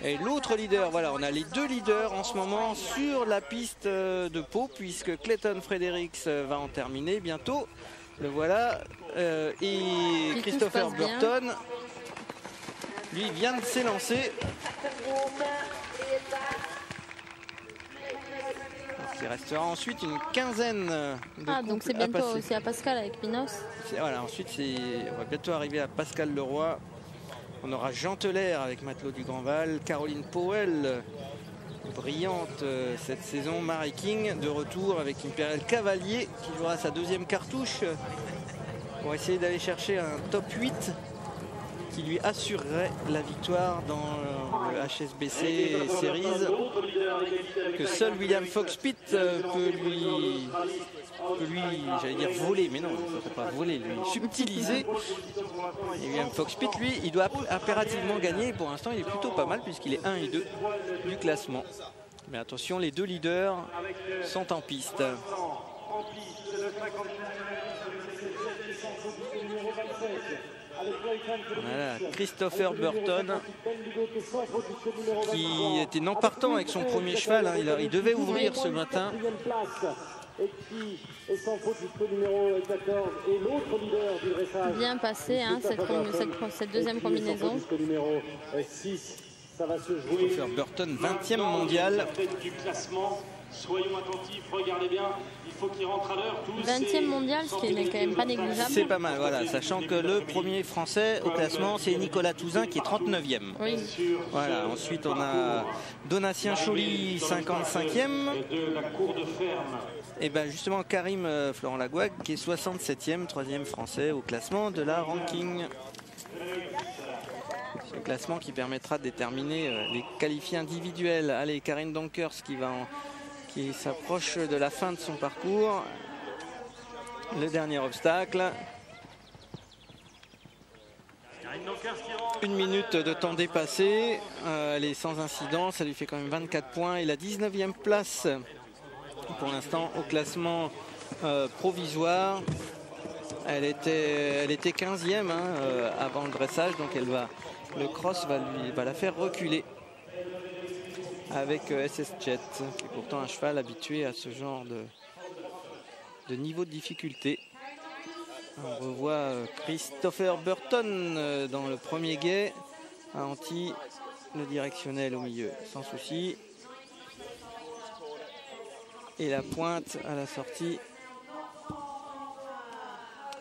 Et l'autre leader, voilà, on a les deux leaders en ce moment sur la piste de Pau, puisque Clayton Fredericks va en terminer bientôt. Le voilà. Et Christopher Burton, lui, vient de s'élancer. Il restera ensuite une quinzaine de donc c'est bientôt aussi à Pascal avec Pinos. Voilà, ensuite on va bientôt arriver à Pascal Leroy. On aura Jean Teller avec Matelot du Grandval, Caroline Powell, brillante cette saison, Mary King de retour avec Imperial Cavalier qui jouera sa deuxième cartouche pour essayer d'aller chercher un top 8 qui lui assurerait la victoire dans le HSBC Series, que seul William Fox-Pitt peut lui j'allais dire voler, mais non, ça ne peut pas voler, lui subtiliser. Et William Fox-Pitt, lui, il doit impérativement gagner. Pour l'instant, il est plutôt pas mal puisqu'il est 1 et 2 du classement. Mais attention, les deux leaders sont en piste. Voilà, Christopher Burton qui était non partant avec son premier cheval, hein. Il devait ouvrir ce matin. Bien passé, hein, cette deuxième combinaison. Christopher Burton, 20e mondial. Soyons attentifs, regardez bien, il faut qu'il rentre à l'heure. 20e mondial, ce qui n'est quand même pas négligeable. C'est pas mal, voilà, sachant que le premier français au classement, c'est Nicolas Touzin qui est 39e. Oui. Voilà, ensuite on a Donatien Choly, 55e. Et bien justement Karim Florent Lagouac qui est 67e, 3e français au classement de la ranking. C'est le classement qui permettra de déterminer les qualifiés individuels. Allez, Karine Donkers qui s'approche de la fin de son parcours. Le dernier obstacle. 1 minute de temps dépassé. Elle est sans incident, ça lui fait quand même 24 points. Et la 19e place pour l'instant au classement provisoire. Elle était 15e avant le dressage, donc le cross va la faire reculer avec SS Jet, qui est pourtant un cheval habitué à ce genre de niveau de difficulté. On revoit Christopher Burton dans le premier guet, un anti, le directionnel au milieu, sans souci. Et la pointe à la sortie.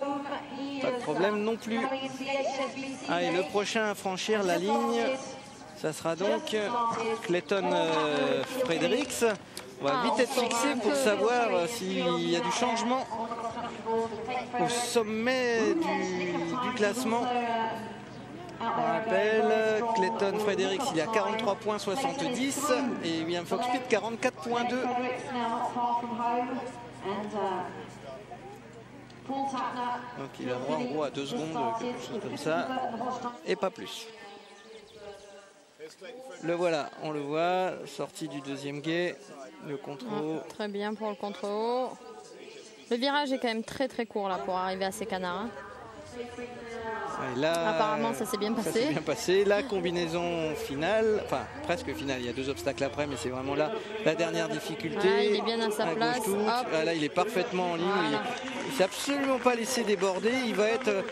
Pas de problème non plus. Allez, le prochain à franchir la ligne, ça sera donc Clayton Fredericks. On va vite être fixé pour savoir s'il y a du changement au sommet du classement. On rappelle, Clayton Fredericks, il est à 43 points 70 et William Fox-Pitt 44,2. Donc il a droit en gros à 2 secondes, quelque chose comme ça, et pas plus. Le voilà, on le voit, sorti du deuxième guet, le contre-haut. Très bien pour le contre-haut. Le virage est quand même très court là pour arriver à ces canards. Hein. Là, apparemment ça s'est bien passé. Ça s'est bien passé. La combinaison finale, enfin presque finale, il y a 2 obstacles après, mais c'est vraiment là la dernière difficulté. Ah, il est bien à sa place. Ah, là il est parfaitement en ligne. Il ne s'est absolument pas laissé déborder. Il va être.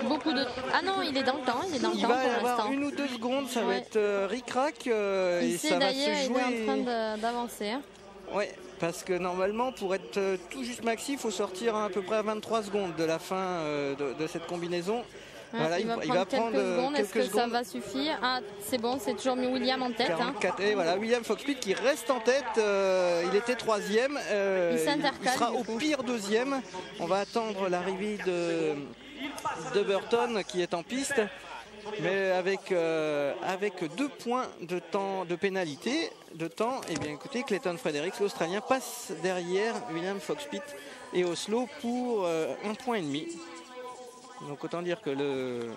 Beaucoup de. Ah non, il est dans le temps. Il est dans le temps. Il va y avoir 1 ou 2 secondes, ça va être ric-rac. Il sait d'ailleurs, il est en train d'avancer. Hein. Ouais. Parce que normalement, pour être tout juste maxi, il faut sortir à peu près à 23 secondes de la fin de cette combinaison. Ouais, voilà, il va prendre quelques secondes. Est-ce que ça va suffire? Ah, c'est bon, c'est toujours mis William en tête. 44, et voilà, William Fox-Pitt qui reste en tête. Il était 3e. Il sera au pire 2e. On va attendre l'arrivée de Burton qui est en piste. Mais avec 2 points de temps de pénalité, et bien écoutez, Clayton Fredericks, l'Australien, passe derrière William Fox-Pitt et Oslo pour 1,5 point. Donc autant dire que le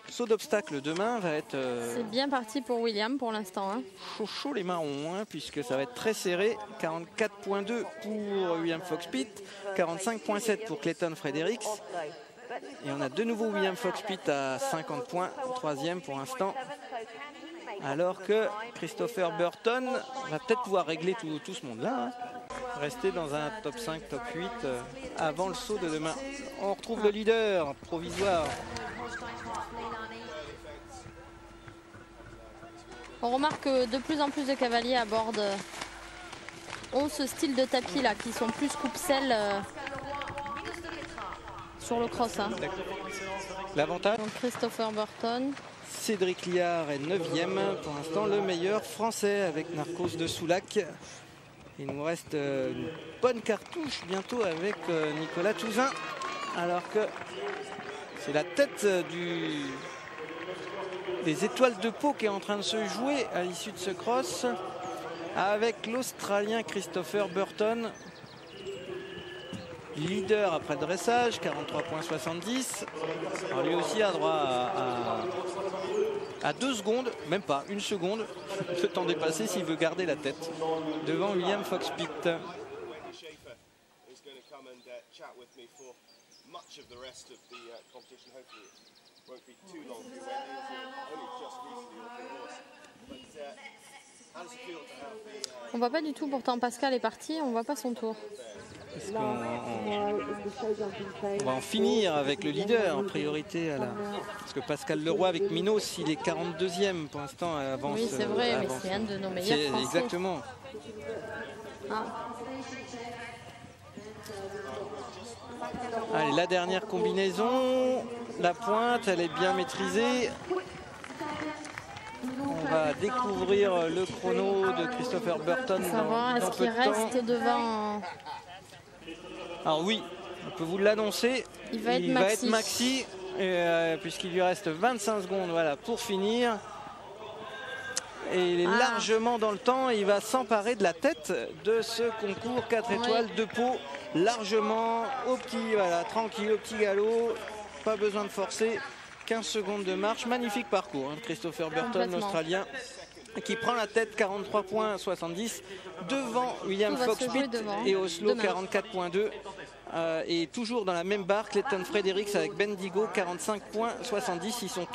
saut d'obstacle demain va être... C'est bien parti pour William pour l'instant. Hein. Chaud les marrons, hein, puisque ça va être très serré. 44,2 pour William Fox-Pitt, 45,7 pour Clayton Fredericks. Et on a de nouveau William Fox-Pitt à 50 points, 3e pour l'instant. Alors que Christopher Burton va peut-être pouvoir régler tout ce monde-là. Hein. Rester dans un top 5, top 8 avant le saut de demain. On retrouve le leader provisoire. On remarque que de plus en plus de cavaliers ont ce style de tapis là, qui sont plus coupe-selle sur le cross. Hein. L'avantage. Christopher Burton. Cédric Liard est 9e. Pour l'instant, le meilleur français avec Narcos de Soulac. Il nous reste une bonne cartouche bientôt avec Nicolas Touzin. Alors que c'est la tête des étoiles de Pau qui est en train de se jouer à l'issue de ce cross. Avec l'Australien Christopher Burton. Leader après le dressage, 43,70. Alors lui aussi a droit à 2 secondes, même pas, 1 seconde de temps dépassé s'il veut garder la tête devant William Fox-Pitt. On voit pas du tout, pourtant Pascal est parti, on voit pas son tour. On va en finir avec le leader en priorité parce que Pascal Leroy avec Minos, il est 42e pour l'instant, avance. Oui, c'est vrai, mais c'est un de nos meilleurs Français. Exactement. Ah. Allez, la dernière combinaison, la pointe, elle est bien maîtrisée. On va découvrir le chrono de Christopher Burton dans est-ce qu'il reste devant? Alors oui, on peut vous l'annoncer. Il va être maxi puisqu'il lui reste 25 secondes voilà, pour finir. Et il est largement dans le temps. Il va s'emparer de la tête de ce concours 4 étoiles de Pau. Largement, tranquille, au petit galop. Pas besoin de forcer. 15 secondes de marche. Magnifique parcours. Hein. Christopher Burton, l'Australien, qui prend la tête, 43,70 devant William Fox-Pitt et Oslo, 44,2. Et toujours dans la même barre, Clayton Fredericks avec Bendigo, 45,70. Ils sont